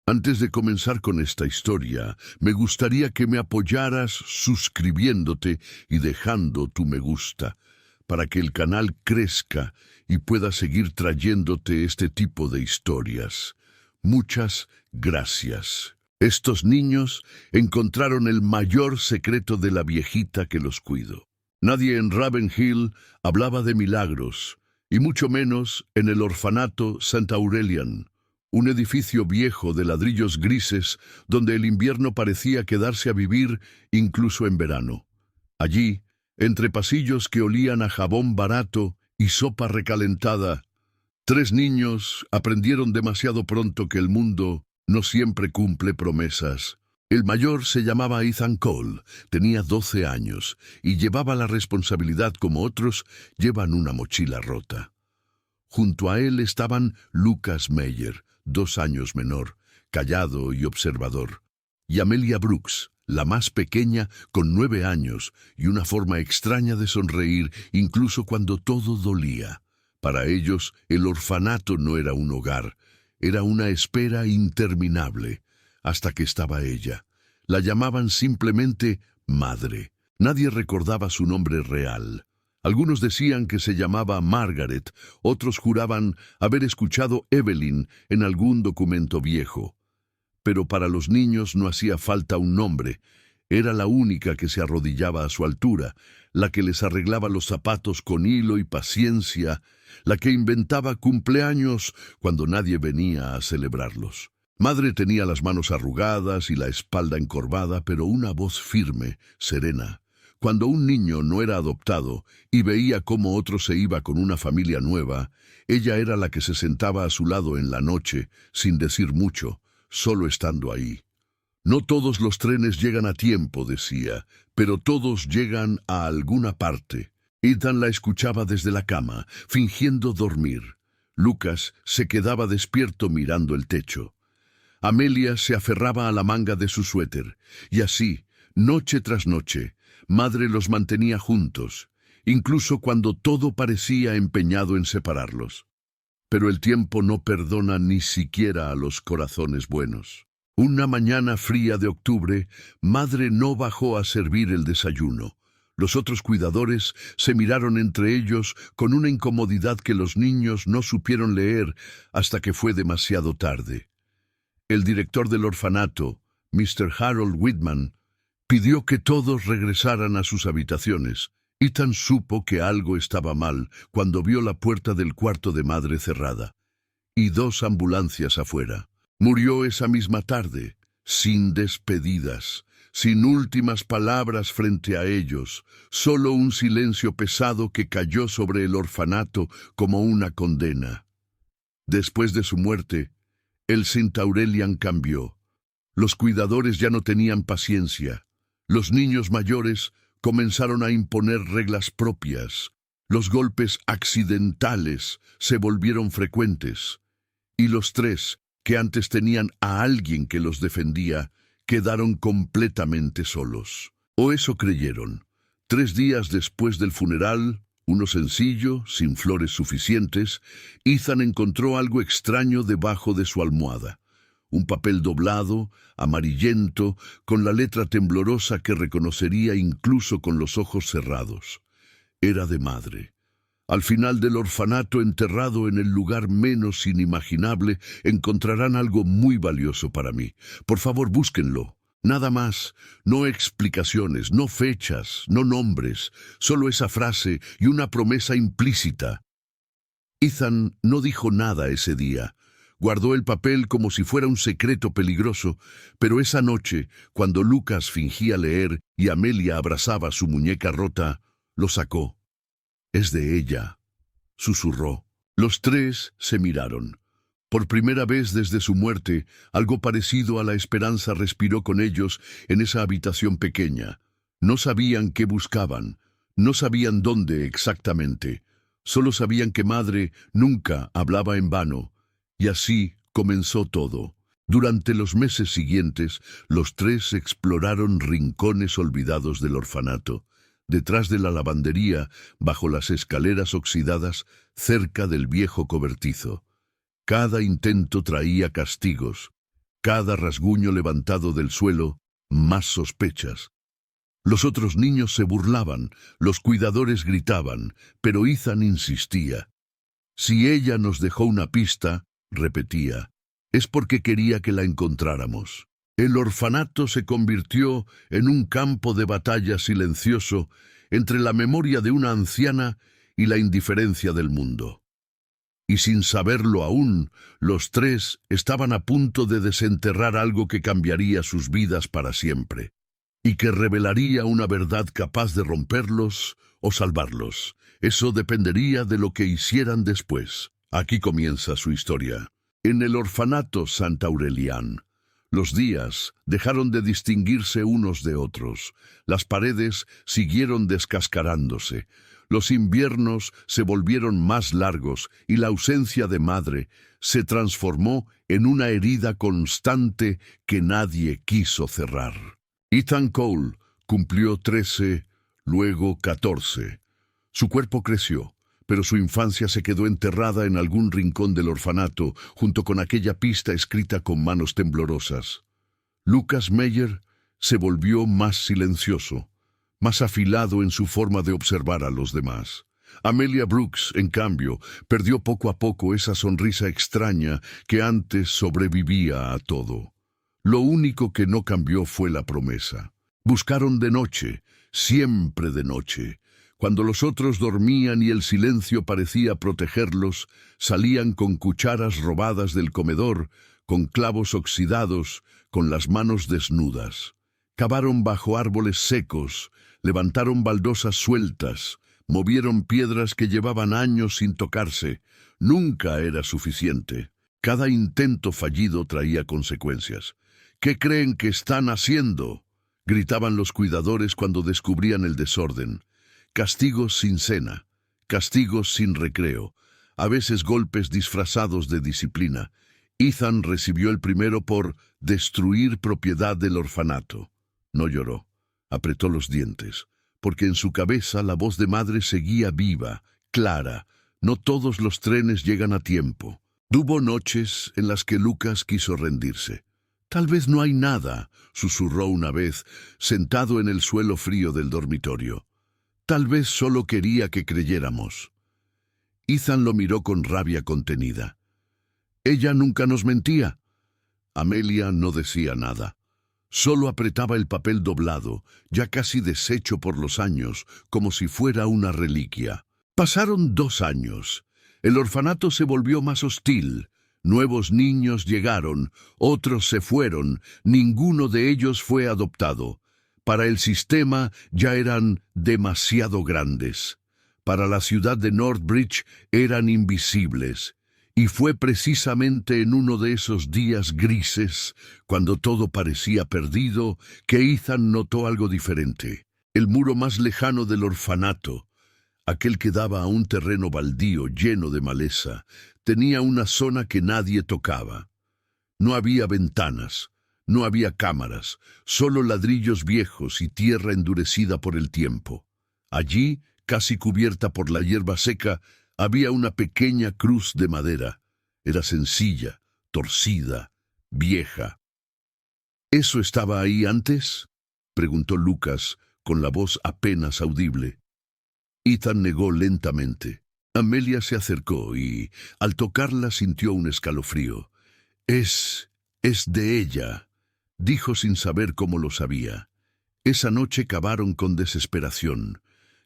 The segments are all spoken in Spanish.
Antes de comenzar con esta historia, me gustaría que me apoyaras suscribiéndote y dejando tu me gusta, para que el canal crezca y pueda seguir trayéndote este tipo de historias. Muchas gracias. Estos niños encontraron el mayor secreto de la viejita que los cuidó. Nadie en Ravenhill hablaba de milagros, y mucho menos en el orfanato St. Aurelian, un edificio viejo de ladrillos grises donde el invierno parecía quedarse a vivir incluso en verano. Allí, entre pasillos que olían a jabón barato y sopa recalentada, 3 niños aprendieron demasiado pronto que el mundo no siempre cumple promesas. El mayor se llamaba Ethan Cole, tenía 12 años y llevaba la responsabilidad como otros llevan una mochila rota. Junto a él estaban Lucas Meyer, 2 años menor, callado y observador, y Amelia Brooks, la más pequeña, con 9 años y una forma extraña de sonreír incluso cuando todo dolía. Para ellos, el orfanato no era un hogar, era una espera interminable, hasta que estaba ella. La llamaban simplemente Madre. Nadie recordaba su nombre real. Algunos decían que se llamaba Margaret, otros juraban haber escuchado Evelyn en algún documento viejo. Pero para los niños no hacía falta un nombre. Era la única que se arrodillaba a su altura, la que les arreglaba los zapatos con hilo y paciencia, la que inventaba cumpleaños cuando nadie venía a celebrarlos. Madre tenía las manos arrugadas y la espalda encorvada, pero una voz firme, serena. Cuando un niño no era adoptado y veía cómo otro se iba con una familia nueva, ella era la que se sentaba a su lado en la noche, sin decir mucho, solo estando ahí. No todos los trenes llegan a tiempo, decía, pero todos llegan a alguna parte. Ethan la escuchaba desde la cama, fingiendo dormir. Lucas se quedaba despierto mirando el techo. Amelia se aferraba a la manga de su suéter, y así, noche tras noche, Madre los mantenía juntos, incluso cuando todo parecía empeñado en separarlos. Pero el tiempo no perdona ni siquiera a los corazones buenos. Una mañana fría de octubre, Madre no bajó a servir el desayuno. Los otros cuidadores se miraron entre ellos con una incomodidad que los niños no supieron leer hasta que fue demasiado tarde. El director del orfanato, Mr. Harold Whitman, pidió que todos regresaran a sus habitaciones. Ethan supo que algo estaba mal cuando vio la puerta del cuarto de Madre cerrada y 2 ambulancias afuera. Murió esa misma tarde, sin despedidas, sin últimas palabras frente a ellos, solo un silencio pesado que cayó sobre el orfanato como una condena. Después de su muerte, el St. Aurelian cambió. Los cuidadores ya no tenían paciencia. Los niños mayores comenzaron a imponer reglas propias. Los golpes accidentales se volvieron frecuentes. Y los 3, que antes tenían a alguien que los defendía, quedaron completamente solos. O eso creyeron. 3 días después del funeral, uno sencillo, sin flores suficientes, Ethan encontró algo extraño debajo de su almohada. Un papel doblado, amarillento, con la letra temblorosa que reconocería incluso con los ojos cerrados. Era de Madre. Al final del orfanato, enterrado en el lugar menos inimaginable, encontrarán algo muy valioso para mí. Por favor, búsquenlo. Nada más, no explicaciones, no fechas, no nombres, solo esa frase y una promesa implícita. Ethan no dijo nada ese día. Guardó el papel como si fuera un secreto peligroso, pero esa noche, cuando Lucas fingía leer y Amelia abrazaba su muñeca rota, lo sacó. «Es de ella», susurró. Los 3 se miraron. Por primera vez desde su muerte, algo parecido a la esperanza respiró con ellos en esa habitación pequeña. No sabían qué buscaban, no sabían dónde exactamente. Solo sabían que Madre nunca hablaba en vano. Y así comenzó todo. Durante los meses siguientes, los 3 exploraron rincones olvidados del orfanato, detrás de la lavandería, bajo las escaleras oxidadas, cerca del viejo cobertizo. Cada intento traía castigos. Cada rasguño levantado del suelo, más sospechas. Los otros niños se burlaban, los cuidadores gritaban, pero Ethan insistía. Si ella nos dejó una pista, repetía, es porque quería que la encontráramos. El orfanato se convirtió en un campo de batalla silencioso entre la memoria de una anciana y la indiferencia del mundo. Y sin saberlo aún, los tres estaban a punto de desenterrar algo que cambiaría sus vidas para siempre, y que revelaría una verdad capaz de romperlos o salvarlos. Eso dependería de lo que hicieran después. Aquí comienza su historia. En el orfanato Sant Aurelian, los días dejaron de distinguirse unos de otros. Las paredes siguieron descascarándose. Los inviernos se volvieron más largos y la ausencia de madre se transformó en una herida constante que nadie quiso cerrar. Ethan Cole cumplió 13, luego 14. Su cuerpo creció, pero su infancia se quedó enterrada en algún rincón del orfanato, junto con aquella pista escrita con manos temblorosas. Lucas Meyer se volvió más silencioso, más afilado en su forma de observar a los demás. Amelia Brooks, en cambio, perdió poco a poco esa sonrisa extraña que antes sobrevivía a todo. Lo único que no cambió fue la promesa. Buscaron de noche, siempre de noche. Cuando los otros dormían y el silencio parecía protegerlos, salían con cucharas robadas del comedor, con clavos oxidados, con las manos desnudas. Cavaron bajo árboles secos, levantaron baldosas sueltas, movieron piedras que llevaban años sin tocarse. Nunca era suficiente. Cada intento fallido traía consecuencias. ¿Qué creen que están haciendo?, gritaban los cuidadores cuando descubrían el desorden. Castigos sin cena, castigos sin recreo, a veces golpes disfrazados de disciplina. Ethan recibió el primero por destruir propiedad del orfanato. No lloró, apretó los dientes, porque en su cabeza la voz de madre seguía viva, clara. No todos los trenes llegan a tiempo. Hubo noches en las que Lucas quiso rendirse. Tal vez no hay nada, susurró una vez, sentado en el suelo frío del dormitorio. Tal vez solo quería que creyéramos. Ethan lo miró con rabia contenida. Ella nunca nos mentía. Amelia no decía nada. Solo apretaba el papel doblado, ya casi deshecho por los años, como si fuera una reliquia. Pasaron 2 años. El orfanato se volvió más hostil. Nuevos niños llegaron, otros se fueron, ninguno de ellos fue adoptado. Para el sistema ya eran demasiado grandes. Para la ciudad de Northbridge eran invisibles. Y fue precisamente en uno de esos días grises, cuando todo parecía perdido, que Ethan notó algo diferente. El muro más lejano del orfanato, aquel que daba a un terreno baldío lleno de maleza, tenía una zona que nadie tocaba. No había ventanas, no había cámaras, solo ladrillos viejos y tierra endurecida por el tiempo. Allí, casi cubierta por la hierba seca, había una pequeña cruz de madera. Era sencilla, torcida, vieja. ¿Eso estaba ahí antes?, preguntó Lucas, con la voz apenas audible. Ethan negó lentamente. Amelia se acercó y, al tocarla, sintió un escalofrío. Es de ella», dijo sin saber cómo lo sabía. Esa noche cavaron con desesperación.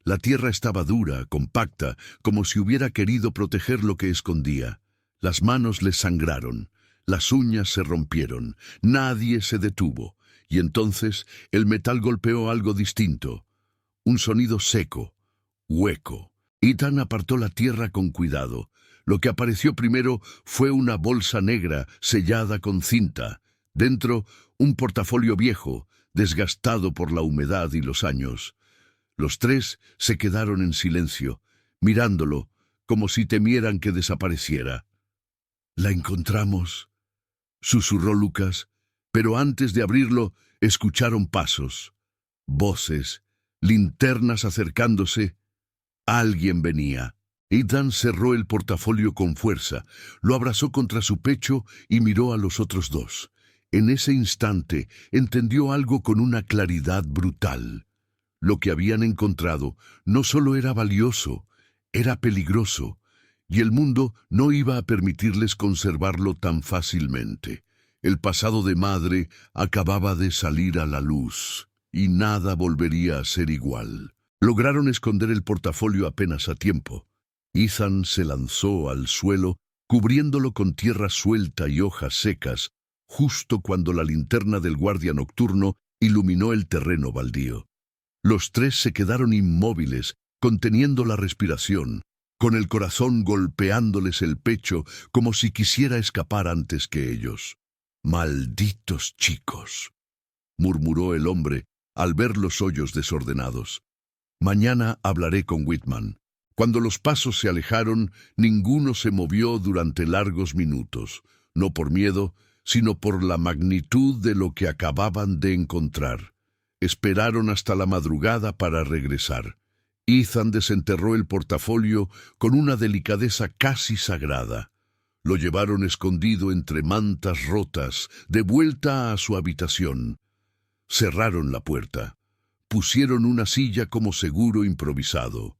La tierra estaba dura, compacta, como si hubiera querido proteger lo que escondía. Las manos les sangraron, las uñas se rompieron, nadie se detuvo, y entonces el metal golpeó algo distinto. Un sonido seco, hueco. Ethan apartó la tierra con cuidado. Lo que apareció primero fue una bolsa negra sellada con cinta. Dentro, un portafolio viejo, desgastado por la humedad y los años. Los tres se quedaron en silencio, mirándolo, como si temieran que desapareciera. «¿La encontramos?», susurró Lucas, pero antes de abrirlo, escucharon pasos, voces, linternas acercándose. Alguien venía. Ethan cerró el portafolio con fuerza, lo abrazó contra su pecho y miró a los otros dos. En ese instante entendió algo con una claridad brutal. Lo que habían encontrado no solo era valioso, era peligroso, y el mundo no iba a permitirles conservarlo tan fácilmente. El pasado de madre acababa de salir a la luz, y nada volvería a ser igual. Lograron esconder el portafolio apenas a tiempo. Ethan se lanzó al suelo, cubriéndolo con tierra suelta y hojas secas, justo cuando la linterna del guardia nocturno iluminó el terreno baldío. Los tres se quedaron inmóviles, conteniendo la respiración, con el corazón golpeándoles el pecho como si quisiera escapar antes que ellos. «Malditos chicos», murmuró el hombre al ver los hoyos desordenados. «Mañana hablaré con Whitman». Cuando los pasos se alejaron, ninguno se movió durante largos minutos, no por miedo, sino por la magnitud de lo que acababan de encontrar. Esperaron hasta la madrugada para regresar. Ethan desenterró el portafolio con una delicadeza casi sagrada. Lo llevaron escondido entre mantas rotas, de vuelta a su habitación. Cerraron la puerta. Pusieron una silla como seguro improvisado.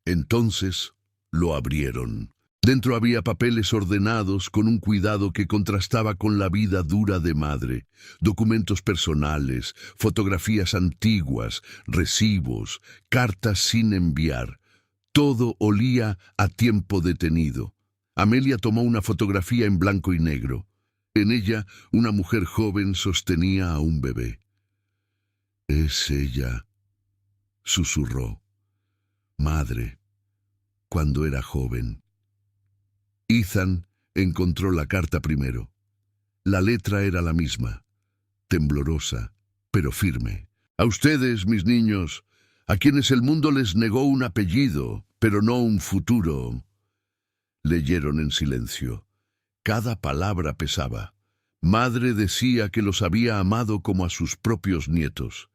Entonces lo abrieron. Dentro había papeles ordenados con un cuidado que contrastaba con la vida dura de madre, documentos personales, fotografías antiguas, recibos, cartas sin enviar. Todo olía a tiempo detenido. Amelia tomó una fotografía en blanco y negro. En ella, una mujer joven sostenía a un bebé. «Es ella», susurró. «Madre, cuando era joven». Ethan encontró la carta primero. La letra era la misma, temblorosa, pero firme. «A ustedes, mis niños, a quienes el mundo les negó un apellido, pero no un futuro». Leyeron en silencio. Cada palabra pesaba. Madre decía que los había amado como a sus propios nietos,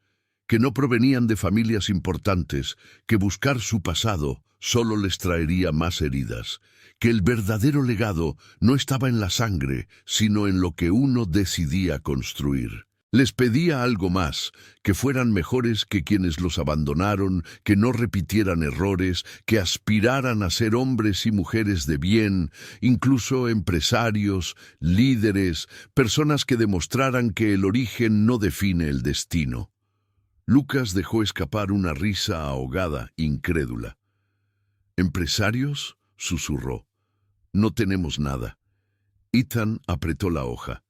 que no provenían de familias importantes, que buscar su pasado solo les traería más heridas, que el verdadero legado no estaba en la sangre, sino en lo que uno decidía construir. Les pedía algo más, que fueran mejores que quienes los abandonaron, que no repitieran errores, que aspiraran a ser hombres y mujeres de bien, incluso empresarios, líderes, personas que demostraran que el origen no define el destino. Lucas dejó escapar una risa ahogada, incrédula. «¿Empresarios?», susurró. «No tenemos nada». Ethan apretó la hoja.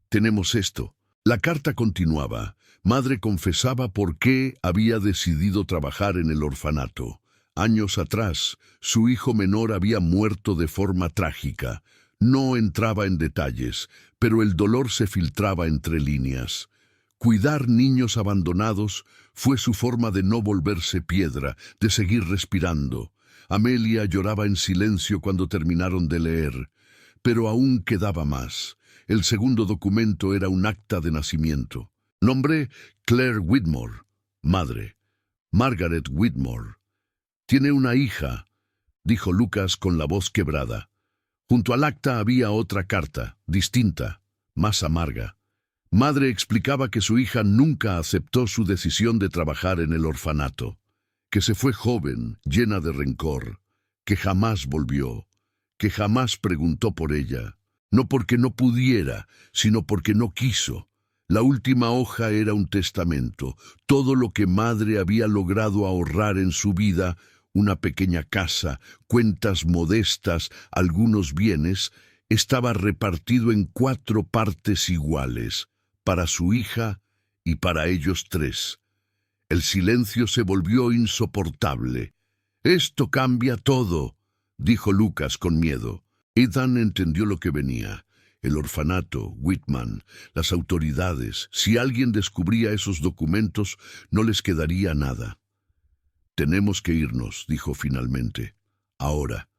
«Tenemos esto». La carta continuaba. Madre confesaba por qué había decidido trabajar en el orfanato. Años atrás, su hijo menor había muerto de forma trágica. No entraba en detalles, pero el dolor se filtraba entre líneas. Cuidar niños abandonados fue su forma de no volverse piedra, de seguir respirando. Amelia lloraba en silencio cuando terminaron de leer, pero aún quedaba más. El segundo documento era un acta de nacimiento. Nombre: Claire Whitmore. Madre: Margaret Whitmore. «Tiene una hija», dijo Lucas con la voz quebrada. Junto al acta había otra carta, distinta, más amarga. Madre explicaba que su hija nunca aceptó su decisión de trabajar en el orfanato, que se fue joven, llena de rencor, que jamás volvió, que jamás preguntó por ella. No porque no pudiera, sino porque no quiso. La última hoja era un testamento. Todo lo que madre había logrado ahorrar en su vida, una pequeña casa, cuentas modestas, algunos bienes, estaba repartido en 4 partes iguales, para su hija y para ellos 3. El silencio se volvió insoportable. «Esto cambia todo», dijo Lucas con miedo. Ethan entendió lo que venía. El orfanato, Whitman, las autoridades. Si alguien descubría esos documentos, no les quedaría nada. «Tenemos que irnos», dijo finalmente. «Ahora».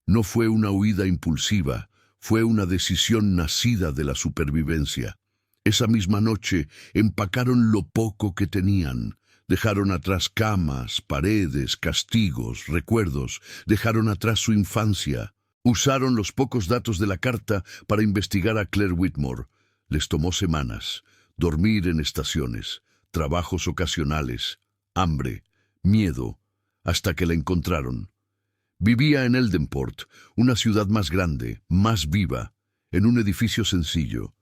No fue una huida impulsiva, fue una decisión nacida de la supervivencia. Esa misma noche empacaron lo poco que tenían. Dejaron atrás camas, paredes, castigos, recuerdos. Dejaron atrás su infancia. Usaron los pocos datos de la carta para investigar a Claire Whitmore. Les tomó semanas, dormir en estaciones, trabajos ocasionales, hambre, miedo, hasta que la encontraron. Vivía en Eldenport, una ciudad más grande, más viva, en un edificio sencillo.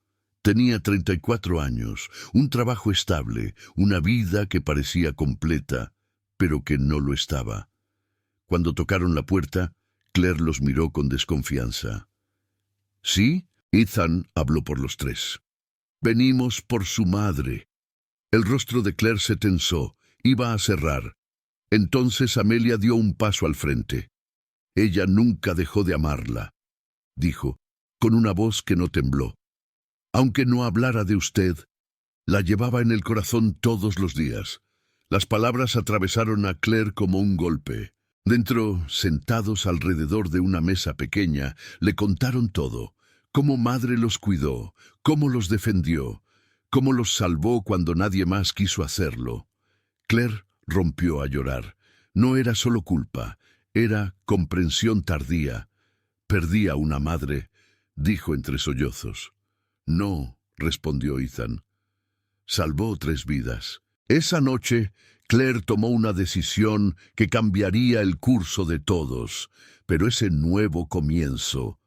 Tenía 34 años, un trabajo estable, una vida que parecía completa, pero que no lo estaba. Cuando tocaron la puerta, Claire los miró con desconfianza. «¿Sí?» Ethan habló por los tres. «Venimos por su madre». El rostro de Claire se tensó, iba a cerrar. Entonces Amelia dio un paso al frente. «Ella nunca dejó de amarla», dijo, con una voz que no tembló. «Aunque no hablara de usted, la llevaba en el corazón todos los días». Las palabras atravesaron a Claire como un golpe. Dentro, sentados alrededor de una mesa pequeña, le contaron todo. Cómo madre los cuidó, cómo los defendió, cómo los salvó cuando nadie más quiso hacerlo. Claire rompió a llorar. No era solo culpa, era comprensión tardía. «Perdí a una madre», dijo entre sollozos. «No», respondió Ethan. «Salvó 3 vidas». Esa noche, Claire tomó una decisión que cambiaría el curso de todos, pero ese nuevo comienzo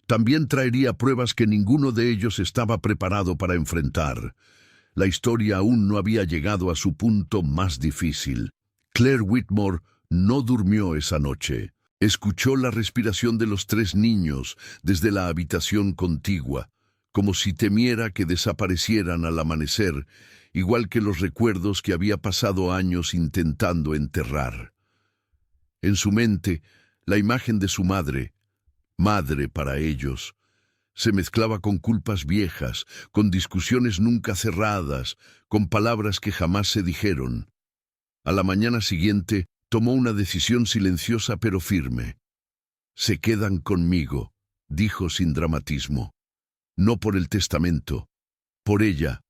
también traería pruebas que ninguno de ellos estaba preparado para enfrentar. La historia aún no había llegado a su punto más difícil. Claire Whitmore no durmió esa noche. Escuchó la respiración de los 3 niños desde la habitación contigua, como si temiera que desaparecieran al amanecer, igual que los recuerdos que había pasado años intentando enterrar. En su mente, la imagen de su madre para ellos, se mezclaba con culpas viejas, con discusiones nunca cerradas, con palabras que jamás se dijeron. A la mañana siguiente, tomó una decisión silenciosa pero firme. «Se quedan conmigo», dijo sin dramatismo. «No por el testamento, por ella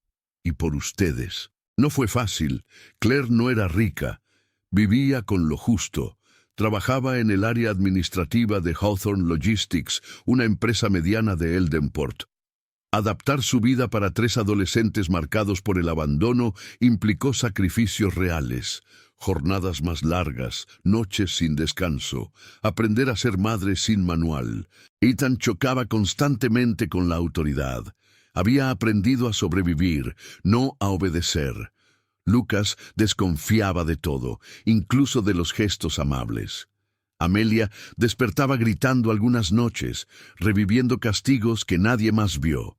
y por ustedes». No fue fácil. Claire no era rica. Vivía con lo justo. Trabajaba en el área administrativa de Hawthorne Logistics, una empresa mediana de Eldenport. Adaptar su vida para 3 adolescentes marcados por el abandono implicó sacrificios reales. Jornadas más largas, noches sin descanso, aprender a ser madre sin manual. Ethan chocaba constantemente con la autoridad. Había aprendido a sobrevivir, no a obedecer. Lucas desconfiaba de todo, incluso de los gestos amables. Amelia despertaba gritando algunas noches, reviviendo castigos que nadie más vio.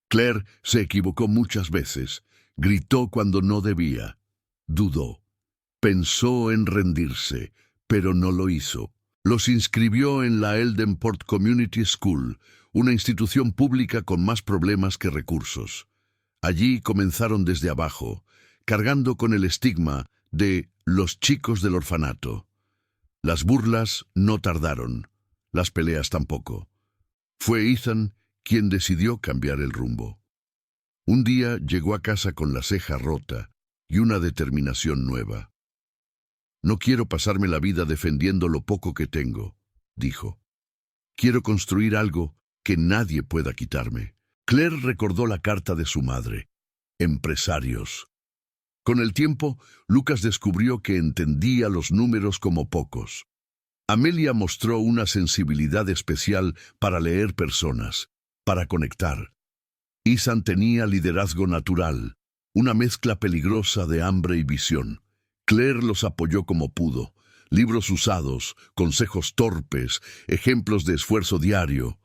Claire se equivocó muchas veces, gritó cuando no debía, dudó. Pensó en rendirse, pero no lo hizo. Los inscribió en la Eldenport Community School, una institución pública con más problemas que recursos. Allí comenzaron desde abajo, cargando con el estigma de los chicos del orfanato. Las burlas no tardaron, las peleas tampoco. Fue Ethan quien decidió cambiar el rumbo. Un día llegó a casa con la ceja rota y una determinación nueva. «No quiero pasarme la vida defendiendo lo poco que tengo», dijo. «Quiero construir algo que nadie pueda quitarme». Claire recordó la carta de su madre. Empresarios. Con el tiempo, Lucas descubrió que entendía los números como pocos. Amelia mostró una sensibilidad especial para leer personas, para conectar. Ethan tenía liderazgo natural, una mezcla peligrosa de hambre y visión. Claire los apoyó como pudo. Libros usados, consejos torpes, ejemplos de esfuerzo diario.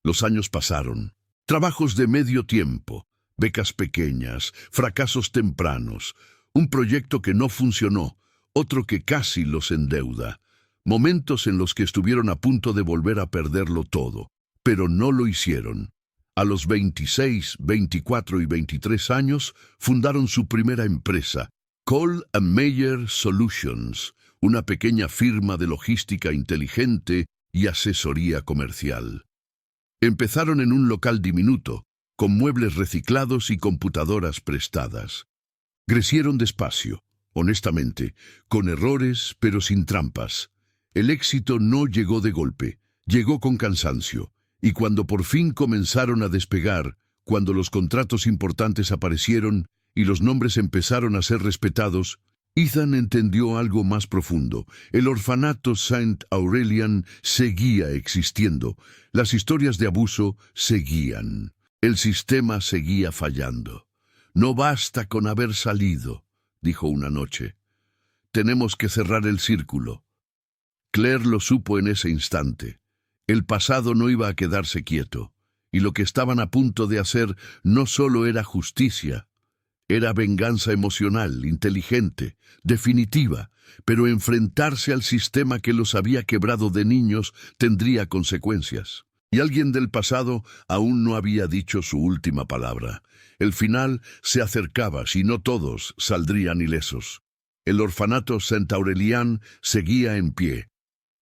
Los años pasaron. Trabajos de medio tiempo, becas pequeñas, fracasos tempranos, un proyecto que no funcionó, otro que casi los endeuda. Momentos en los que estuvieron a punto de volver a perderlo todo, pero no lo hicieron. A los 26, 24 y 23 años fundaron su primera empresa, Cole & Meyer Solutions, una pequeña firma de logística inteligente y asesoría comercial. Empezaron en un local diminuto, con muebles reciclados y computadoras prestadas. Crecieron despacio, honestamente, con errores pero sin trampas. El éxito no llegó de golpe, llegó con cansancio, y cuando por fin comenzaron a despegar, Cuando los contratos importantes aparecieron y los nombres empezaron a ser respetados, Ethan entendió algo más profundo. El orfanato Saint Aurelian seguía existiendo. Las historias de abuso seguían. El sistema seguía fallando. «No basta con haber salido», dijo una noche. «Tenemos que cerrar el círculo». Claire lo supo en ese instante. El pasado no iba a quedarse quieto, y lo que estaban a punto de hacer no solo era justicia, era venganza emocional, inteligente, definitiva, pero enfrentarse al sistema que los había quebrado de niños tendría consecuencias. Y alguien del pasado aún no había dicho su última palabra. El final se acercaba, si no todos saldrían ilesos. El orfanato Saint Aurelian seguía en pie.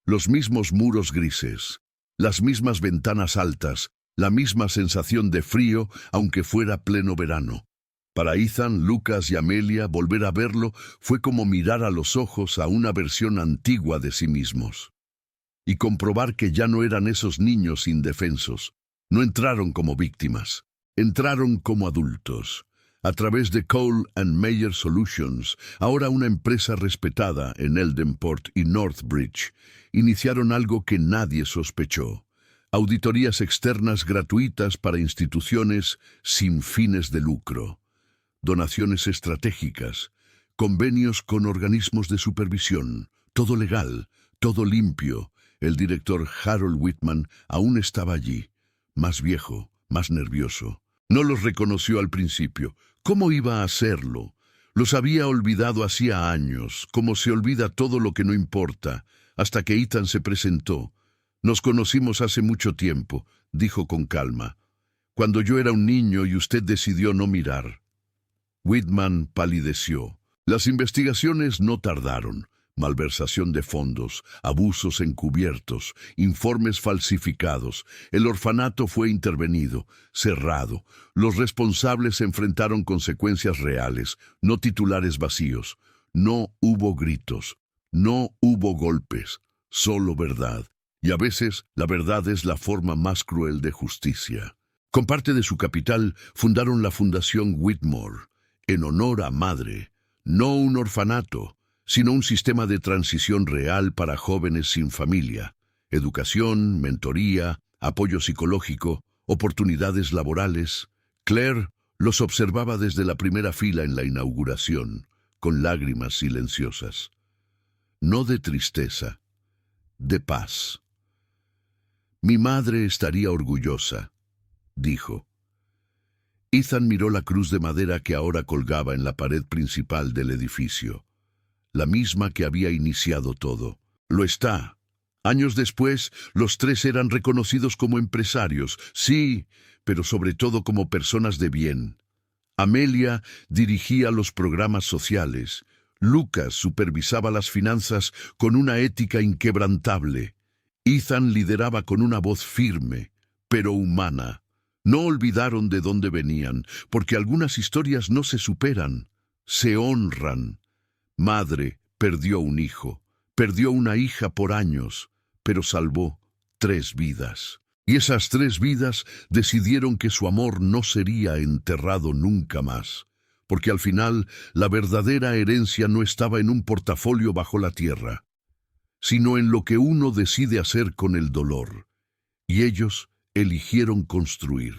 Los mismos muros grises, las mismas ventanas altas, la misma sensación de frío, aunque fuera pleno verano. Para Ethan, Lucas y Amelia, volver a verlo fue como mirar a los ojos a una versión antigua de sí mismos. Y comprobar que ya no eran esos niños indefensos. No entraron como víctimas, entraron como adultos. A través de Cole and Mayer Solutions, ahora una empresa respetada en Eldenport y Northbridge, iniciaron algo que nadie sospechó. Auditorías externas gratuitas para instituciones sin fines de lucro. Donaciones estratégicas, convenios con organismos de supervisión, todo legal, todo limpio. El director Harold Whitman aún estaba allí, más viejo, más nervioso. No los reconoció al principio. ¿Cómo iba a hacerlo? Los había olvidado hacía años, como se olvida todo lo que no importa, hasta que Ethan se presentó. «Nos conocimos hace mucho tiempo», dijo con calma, «cuando yo era un niño y usted decidió no mirar». Whitman palideció. Las investigaciones no tardaron. Malversación de fondos, abusos encubiertos, informes falsificados. El orfanato fue intervenido, cerrado. Los responsables enfrentaron consecuencias reales, no titulares vacíos. No hubo gritos, no hubo golpes, solo verdad. Y a veces la verdad es la forma más cruel de justicia. Con parte de su capital fundaron la Fundación Whitmore, en honor a Madre, no un orfanato, sino un sistema de transición real para jóvenes sin familia, educación, mentoría, apoyo psicológico, oportunidades laborales. Claire los observaba desde la primera fila en la inauguración, con lágrimas silenciosas. No de tristeza, de paz. «Mi madre estaría orgullosa», dijo. Ethan miró la cruz de madera que ahora colgaba en la pared principal del edificio. La misma que había iniciado todo. Lo está. Años después, los tres eran reconocidos como empresarios, sí, pero sobre todo como personas de bien. Amelia dirigía los programas sociales. Lucas supervisaba las finanzas con una ética inquebrantable. Ethan lideraba con una voz firme, pero humana. No olvidaron de dónde venían, porque algunas historias no se superan, se honran. Madre perdió un hijo, perdió una hija por años, pero salvó 3 vidas. Y esas 3 vidas decidieron que su amor no sería enterrado nunca más, porque al final la verdadera herencia no estaba en un portafolio bajo la tierra, sino en lo que uno decide hacer con el dolor. Y ellos eligieron construir.